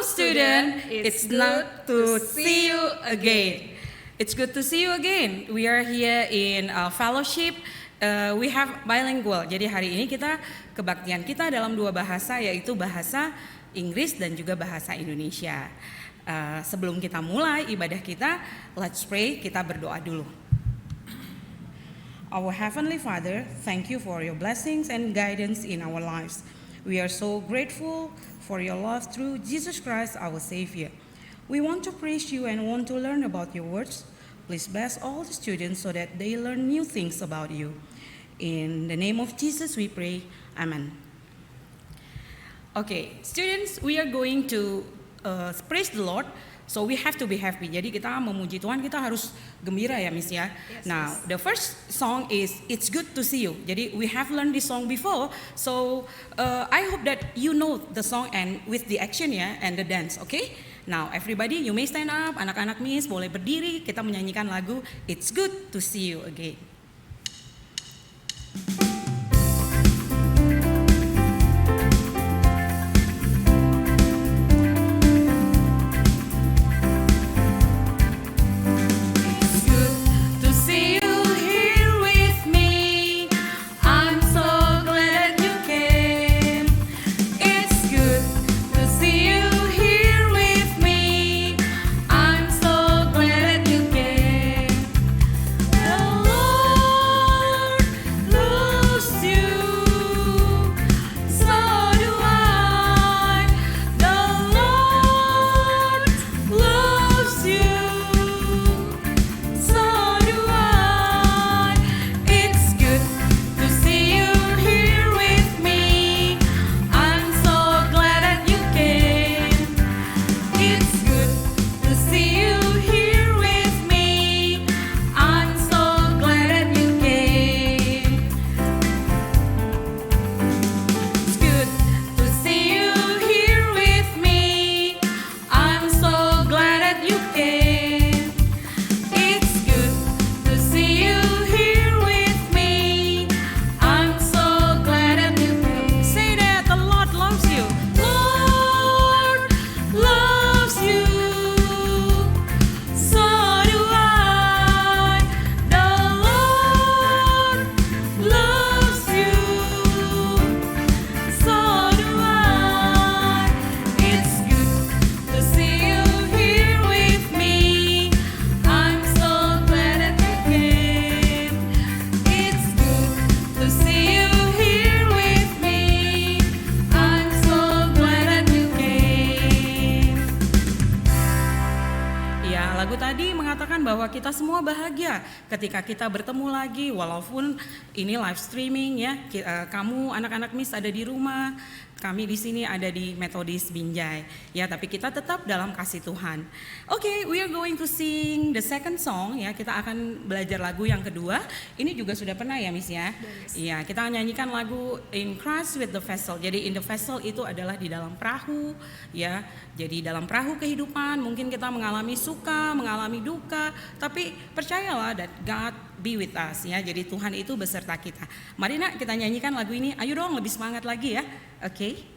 student, it's good to see you again. It's good to see you again. We are here in fellowship. We have bilingual. Jadi hari ini kita kebaktian kita dalam dua bahasa, yaitu bahasa Inggris dan juga bahasa Indonesia. Sebelum kita mulai ibadah kita, let's pray. Kita berdoa dulu. Our Heavenly Father, thank you for your blessings and guidance in our lives. We are so grateful for your love through Jesus Christ, our Savior. We want to praise you and want to learn about your words. Please bless all the students so that they learn new things about you. In the name of Jesus we pray, Amen. Okay, students, we are going to praise the Lord. So we have to be happy. Jadi kita memuji Tuhan, kita harus gembira ya, Miss ya. Yes, Now, yes. the first song is It's Good to See You. Jadi we have learned this song before. So I hope that you know the song and with the action ya and the dance, okay? Now, everybody, you may stand up. Anak-anak Miss boleh berdiri. Kita menyanyikan lagu It's Good to See You Again. Bahwa kita semua bahagia ketika kita bertemu lagi, walaupun ini live streaming ya. Kamu anak-anak Miss ada di rumah, kami di sini ada di Metodis Binjai ya, tapi kita tetap dalam kasih Tuhan. Okay, we are going to sing the second song ya. Kita akan belajar lagu yang kedua. Ini juga sudah pernah ya, Miss ya. Iya, kita nyanyikan lagu In Christ with the Vessel. Jadi in the vessel itu adalah di dalam perahu ya. Jadi dalam perahu kehidupan mungkin kita mengalami suka, mengalami duka, tapi percayalah that God be with us ya. Jadi Tuhan itu beserta kita. Mari nak kita nyanyikan lagu ini. Ayo dong lebih semangat lagi ya. Oke.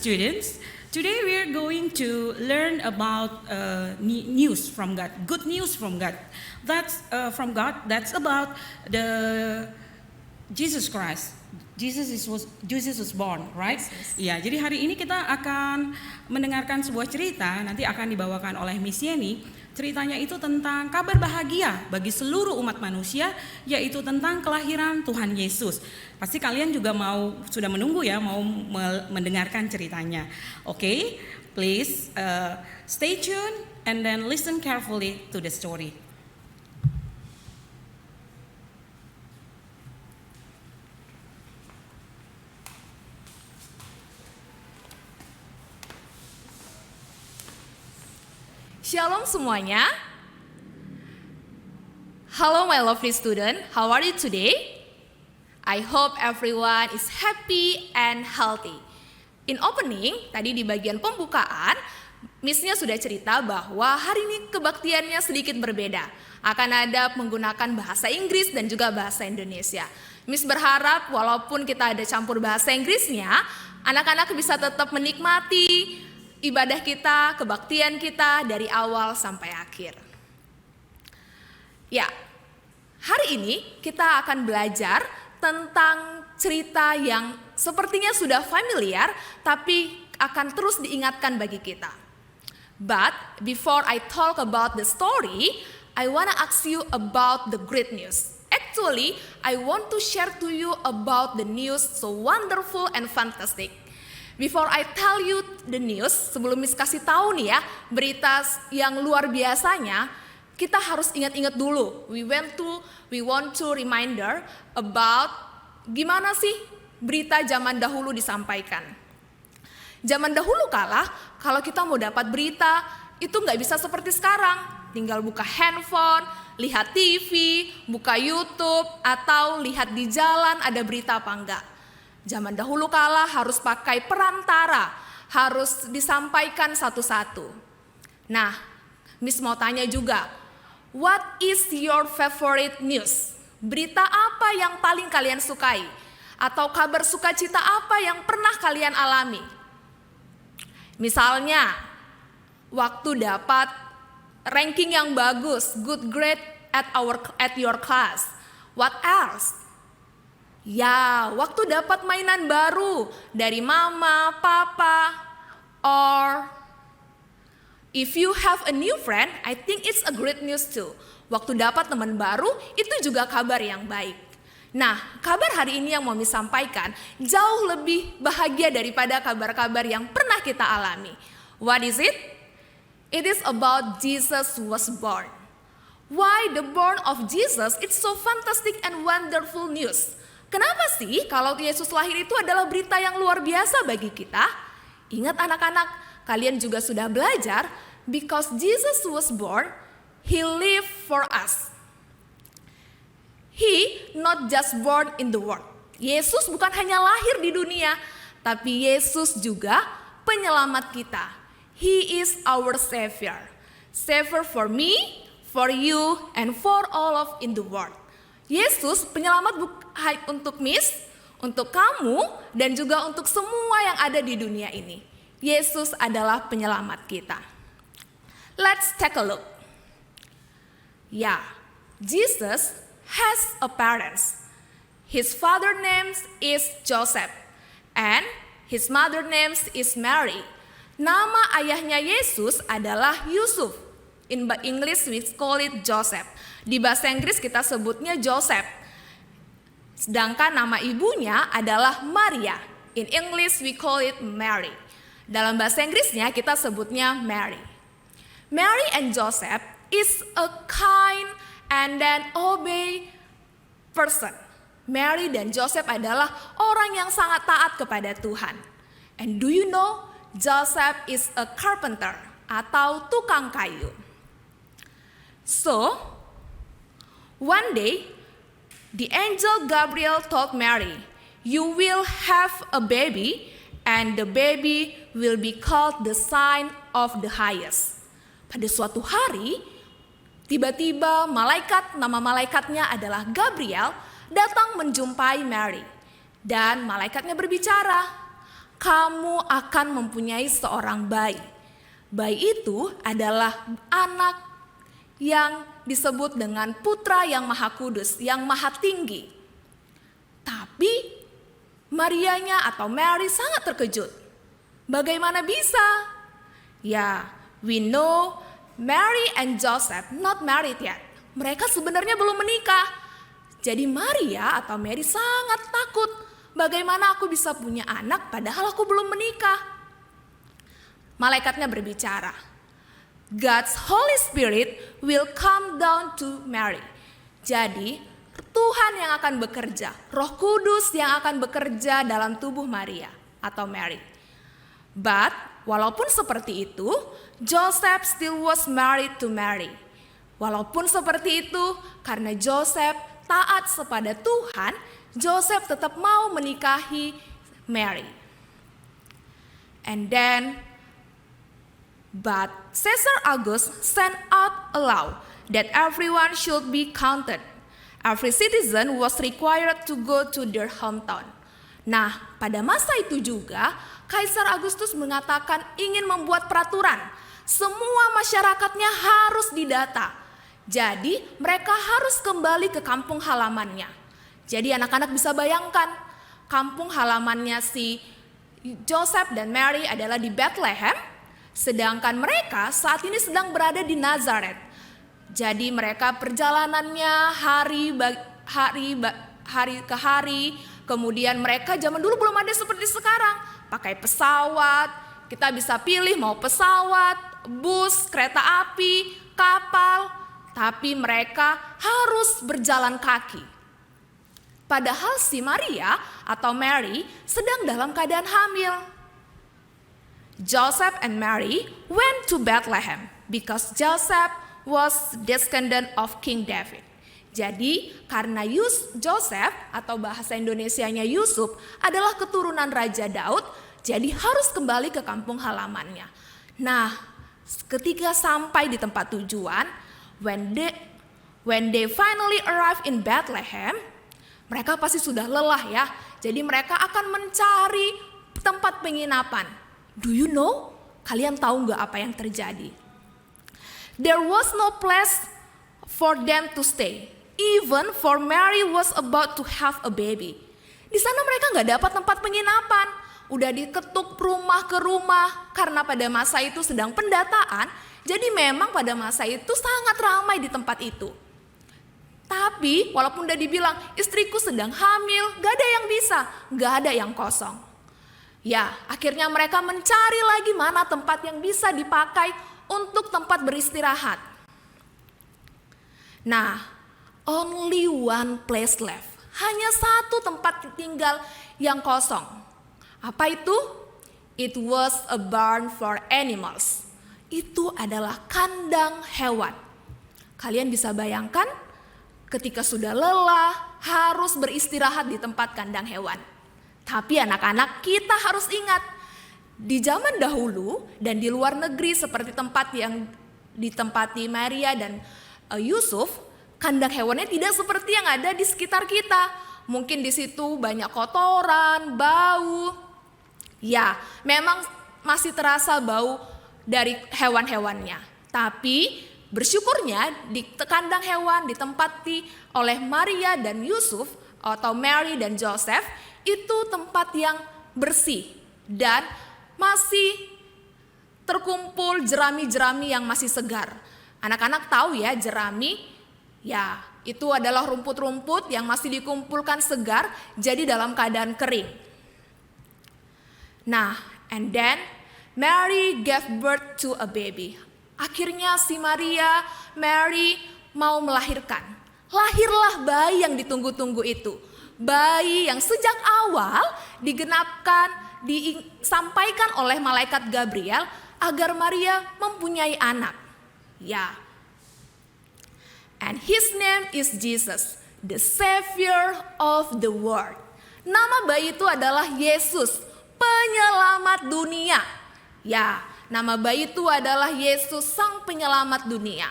students, today we are going to learn about news from God, good news from God. That's from God. That's about the Jesus Christ. Jesus was born, right? Yes. Ya, jadi hari ini kita akan mendengarkan sebuah cerita, nanti akan dibawakan oleh Miss Yeni. Ceritanya itu tentang kabar bahagia bagi seluruh umat manusia, yaitu tentang kelahiran Tuhan Yesus. Pasti kalian juga sudah menunggu ya, mau mendengarkan ceritanya. Okay, please stay tuned and then listen carefully to the story. Shalom semuanya. Hello my lovely student, how are you today? I hope everyone is happy and healthy. In opening, tadi di bagian pembukaan, Miss-nya sudah cerita bahwa hari ini kebaktiannya sedikit berbeda. Akan ada menggunakan bahasa Inggris dan juga bahasa Indonesia. Miss berharap walaupun kita ada campur bahasa Inggrisnya, anak-anak bisa tetap menikmati ibadah kita, kebaktian kita dari awal sampai akhir. Ya, hari ini kita akan belajar tentang cerita yang sepertinya sudah familiar, tapi akan terus diingatkan bagi kita. But before I talk about the story, I wanna ask you about the great news. Actually, I want to share to you about the news so wonderful and fantastic. Before I tell you the news, sebelum Miss kasih tahu nih ya, berita yang luar biasanya, kita harus ingat-ingat dulu. We want to reminder about gimana sih berita zaman dahulu disampaikan. Zaman dahulu kala, kalau kita mau dapat berita, itu nggak bisa seperti sekarang. Tinggal buka handphone, lihat TV, buka YouTube, atau lihat di jalan ada berita apa enggak. Zaman dahulu kala harus pakai perantara, harus disampaikan satu-satu. Nah, Miss mau tanya juga, what is your favorite news? Berita apa yang paling kalian sukai? Atau kabar sukacita apa yang pernah kalian alami? Misalnya, waktu dapat ranking yang bagus, good grade at your class. What else? Ya, waktu dapat mainan baru dari mama, papa, or if you have a new friend, I think it's a great news too. Waktu dapat teman baru, itu juga kabar yang baik. Nah, kabar hari ini yang mau disampaikan jauh lebih bahagia daripada kabar-kabar yang pernah kita alami. What is it? It is about Jesus was born. Why the born of Jesus? It's so fantastic and wonderful news. Kenapa sih kalau Yesus lahir itu adalah berita yang luar biasa bagi kita? Ingat anak-anak, kalian juga sudah belajar, because Jesus was born, He lived for us. He not just born in the world. Yesus bukan hanya lahir di dunia, tapi Yesus juga penyelamat kita. He is our Savior. Savior for me, for you, and for all of in the world. Yesus penyelamat untuk Miss, untuk kamu, dan juga untuk semua yang ada di dunia ini. Yesus adalah penyelamat kita. Let's take a look. Ya, Jesus has a parents. His father name is Joseph, and his mother name is Mary. Nama ayahnya Yesus adalah Yusuf. In English we call it Joseph. Di bahasa Inggris kita sebutnya Joseph. Sedangkan nama ibunya adalah Maria. In English we call it Mary. Dalam bahasa Inggrisnya kita sebutnya Mary. Mary and Joseph is a kind and then obey person. Mary dan Joseph adalah orang yang sangat taat kepada Tuhan. And do you know, Joseph is a carpenter atau tukang kayu. So, one day, the angel Gabriel told Mary, "You will have a baby, and the baby will be called the Son of the Highest." Pada suatu hari, tiba-tiba nama malaikatnya adalah Gabriel, datang menjumpai Mary. Dan malaikatnya berbicara, kamu akan mempunyai seorang bayi. Bayi itu adalah anak yang disebut dengan putra yang maha kudus, yang maha tinggi. Tapi Marianya atau Mary sangat terkejut. Bagaimana bisa? Ya, we know Mary and Joseph not married yet. Mereka sebenarnya belum menikah. Jadi Maria atau Mary sangat takut. Bagaimana aku bisa punya anak padahal aku belum menikah? Malaikatnya berbicara. God's Holy Spirit will come down to Mary. Jadi Tuhan yang akan bekerja, Roh Kudus yang akan bekerja dalam tubuh Maria atau Mary. But walaupun seperti itu, Joseph still was married to Mary. Walaupun seperti itu, karena Joseph taat kepada Tuhan, Joseph tetap mau menikahi Mary. And then, but Caesar Augustus sent out a law that everyone should be counted. Every citizen was required to go to their hometown. Nah, pada masa itu juga, Kaisar Agustus mengatakan ingin membuat peraturan. Semua masyarakatnya harus didata. Jadi, mereka harus kembali ke kampung halamannya. Jadi, anak-anak bisa bayangkan, kampung halamannya si Joseph dan Mary adalah di Bethlehem, sedangkan mereka saat ini sedang berada di Nazaret. Jadi mereka perjalanannya hari ke hari, kemudian mereka zaman dulu belum ada seperti sekarang, pakai pesawat, kita bisa pilih mau pesawat, bus, kereta api, kapal, tapi mereka harus berjalan kaki. Padahal si Maria atau Mary sedang dalam keadaan hamil. Joseph and Mary went to Bethlehem because Joseph was descendant of King David. Jadi karena Joseph atau bahasa Indonesianya Yusuf adalah keturunan Raja Daud, jadi harus kembali ke kampung halamannya. Nah, ketika sampai di tempat tujuan, when they finally arrive in Bethlehem, mereka pasti sudah lelah ya. Jadi mereka akan mencari tempat penginapan. Do you know? Kalian tahu nggak apa yang terjadi? There was no place for them to stay. Even for Mary was about to have a baby. Di sana mereka nggak dapat tempat penginapan. Udah diketuk rumah ke rumah karena pada masa itu sedang pendataan. Jadi memang pada masa itu sangat ramai di tempat itu. Tapi walaupun udah dibilang istriku sedang hamil, gak ada yang bisa, gak ada yang kosong. Ya, akhirnya mereka mencari lagi mana tempat yang bisa dipakai untuk tempat beristirahat. Nah, only one place left. Hanya satu tempat tinggal yang kosong. Apa itu? It was a barn for animals. Itu adalah kandang hewan. Kalian bisa bayangkan ketika sudah lelah harus beristirahat di tempat kandang hewan. Tapi anak-anak, kita harus ingat, di zaman dahulu dan di luar negeri seperti tempat yang ditempati Maria dan Yusuf, kandang hewannya tidak seperti yang ada di sekitar kita. Mungkin di situ banyak kotoran, bau. Ya, memang masih terasa bau dari hewan-hewannya. Tapi bersyukurnya di kandang hewan ditempati oleh Maria dan Yusuf atau Mary dan Joseph itu tempat yang bersih dan masih terkumpul jerami-jerami yang masih segar. Anak-anak tahu ya jerami, ya itu adalah rumput-rumput yang masih dikumpulkan segar jadi dalam keadaan kering. Nah, and then Mary gave birth to a baby. Akhirnya si Mary mau melahirkan. Lahirlah bayi yang ditunggu-tunggu itu. Bayi yang sejak awal disampaikan oleh malaikat Gabriel agar Maria mempunyai anak. Ya. And his name is Jesus, the Savior of the world. Nama bayi itu adalah Yesus, penyelamat dunia. Ya, nama bayi itu adalah Yesus, sang penyelamat dunia.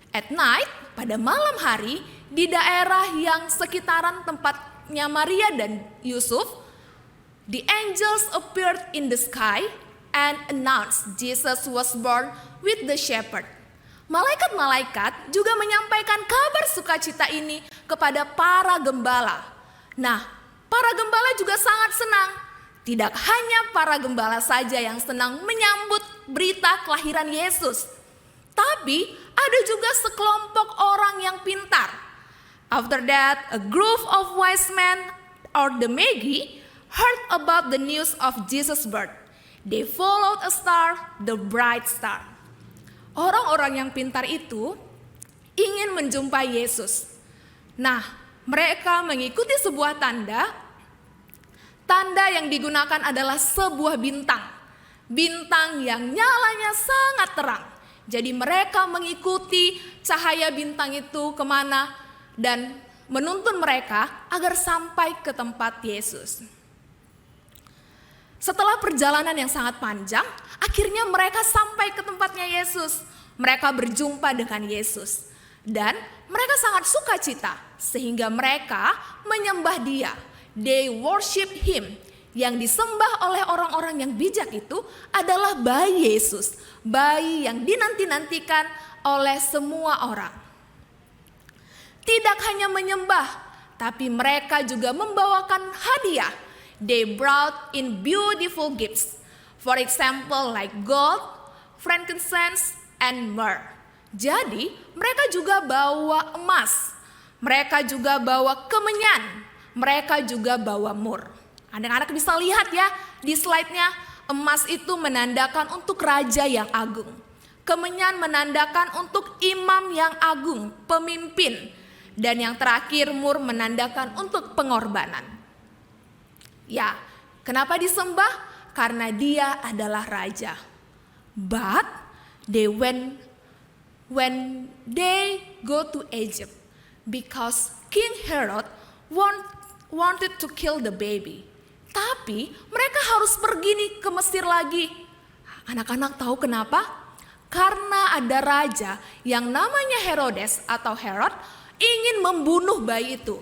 At night, pada malam hari, di daerah yang sekitaran tempatnya Maria dan Yusuf, The angels appeared in the sky and announced Jesus was born with the shepherd. Malaikat-malaikat juga menyampaikan kabar sukacita ini kepada para gembala. Nah, para gembala juga sangat senang. Tidak hanya para gembala saja yang senang menyambut berita kelahiran Yesus, tapi ada juga sekelompok orang yang pintar. After that, a group of wise men or the Magi heard about the news of Jesus' birth. They followed a star, the bright star. Orang-orang yang pintar itu ingin menjumpai Yesus. Nah, mereka mengikuti sebuah tanda. Tanda yang digunakan adalah sebuah bintang. Bintang yang nyalanya sangat terang. Jadi mereka mengikuti cahaya bintang itu kemana dan menuntun mereka agar sampai ke tempat Yesus. Setelah perjalanan yang sangat panjang, akhirnya mereka sampai ke tempatnya Yesus. Mereka berjumpa dengan Yesus. Dan mereka sangat sukacita sehingga mereka menyembah Dia. They worship Him. Yang disembah oleh orang-orang yang bijak itu adalah bayi Yesus. Bayi yang dinanti-nantikan oleh semua orang. Tidak hanya menyembah, tapi mereka juga membawakan hadiah. They brought in beautiful gifts. For example, like gold, frankincense, and myrrh. Jadi, mereka juga bawa emas. Mereka juga bawa kemenyan. Mereka juga bawa mur. Anak-anak bisa lihat ya di slide-nya, emas itu menandakan untuk raja yang agung. Kemenyan menandakan untuk imam yang agung, pemimpin. Dan yang terakhir mur menandakan untuk pengorbanan. Ya, kenapa disembah? Karena Dia adalah raja. But when they go to Egypt, because King Herod wanted to kill the baby. Tapi mereka harus pergi nih ke Mesir lagi. Anak-anak tahu kenapa? Karena ada raja yang namanya Herodes atau Herod ingin membunuh bayi itu.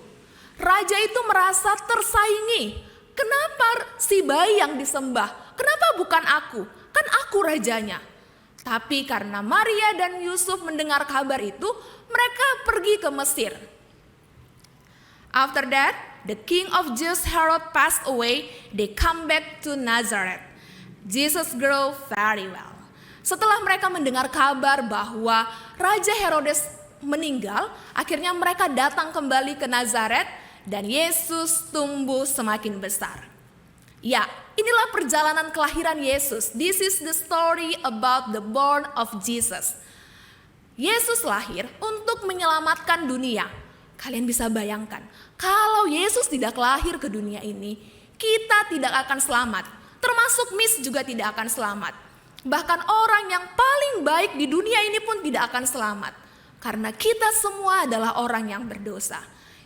Raja itu merasa tersaingi. Kenapa si bayi yang disembah? Kenapa bukan aku? Kan aku rajanya. Tapi karena Maria dan Yusuf mendengar kabar itu, mereka pergi ke Mesir. After that, the king of Jews Herod passed away. They come back to Nazareth. Jesus grew very well. Setelah mereka mendengar kabar bahwa Raja Herodes meninggal, akhirnya mereka datang kembali ke Nazaret dan Yesus tumbuh semakin besar. Ya, inilah perjalanan kelahiran Yesus. This is the story about the born of Jesus. Yesus lahir untuk menyelamatkan dunia. Kalian bisa bayangkan, kalau Yesus tidak lahir ke dunia ini, kita tidak akan selamat. Termasuk Miss juga tidak akan selamat. Bahkan orang yang paling baik di dunia ini pun tidak akan selamat. Karena kita semua adalah orang yang berdosa.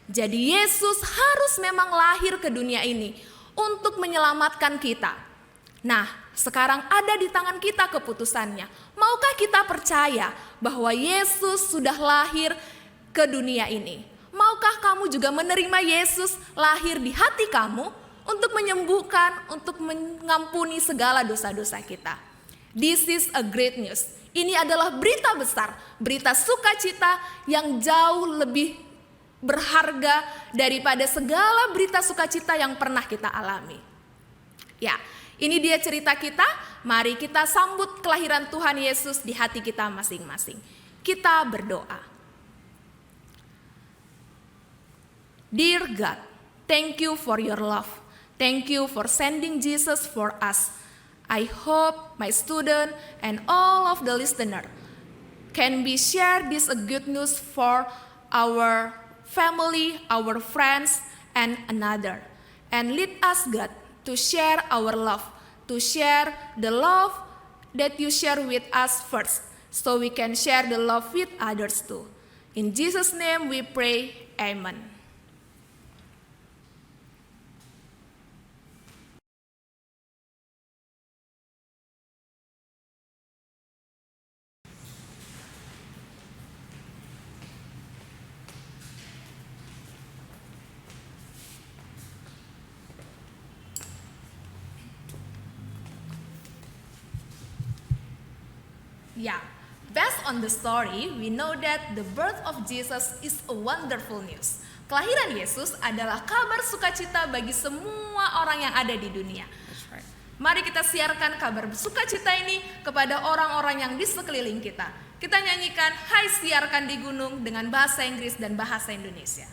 Jadi Yesus harus memang lahir ke dunia ini untuk menyelamatkan kita. Nah, sekarang ada di tangan kita keputusannya. Maukah kita percaya bahwa Yesus sudah lahir ke dunia ini? Maukah kamu juga menerima Yesus lahir di hati kamu untuk menyembuhkan, untuk mengampuni segala dosa-dosa kita? This is a great news. Ini adalah berita besar, berita sukacita yang jauh lebih berharga daripada segala berita sukacita yang pernah kita alami. Ya, ini dia cerita kita. Mari kita sambut kelahiran Tuhan Yesus di hati kita masing-masing. Kita berdoa. Dear God, thank you for your love. Thank you for sending Jesus for us. I hope my student and all of the listener can be share this good news for our family, our friends, and another. And lead us, God, to share our love, to share the love that you share with us first, so we can share the love with others too. In Jesus' name we pray, amen. Yeah, based on the story, we know that the birth of Jesus is a wonderful news. Kelahiran Yesus adalah kabar sukacita bagi semua orang yang ada di dunia. That's right. Mari kita siarkan kabar sukacita ini kepada orang-orang yang di sekeliling kita. Kita nyanyikan Hai Siarkan di Gunung dengan bahasa Inggris dan bahasa Indonesia.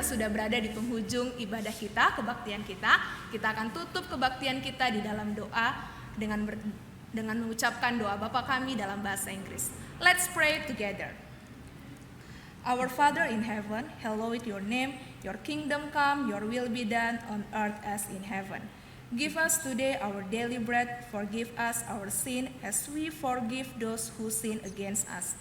Sudah berada di penghujung ibadah kita, kebaktian kita. Kita akan tutup kebaktian kita di dalam doa dengan mengucapkan doa Bapa kami dalam bahasa Inggris. Let's pray together. Our Father in heaven, hallowed your name, your kingdom come, your will be done on earth as in heaven. Give us today our daily bread, forgive us our sin as we forgive those who sin against us.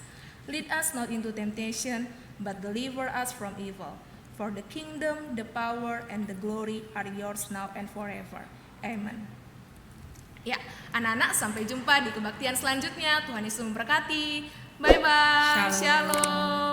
Lead us not into temptation, but deliver us from evil. For the kingdom, the power, and the glory are yours now and forever. Amen. Ya, anak-anak, sampai jumpa di kebaktian selanjutnya. Tuhan Yesus memberkati. Bye-bye. Shalom.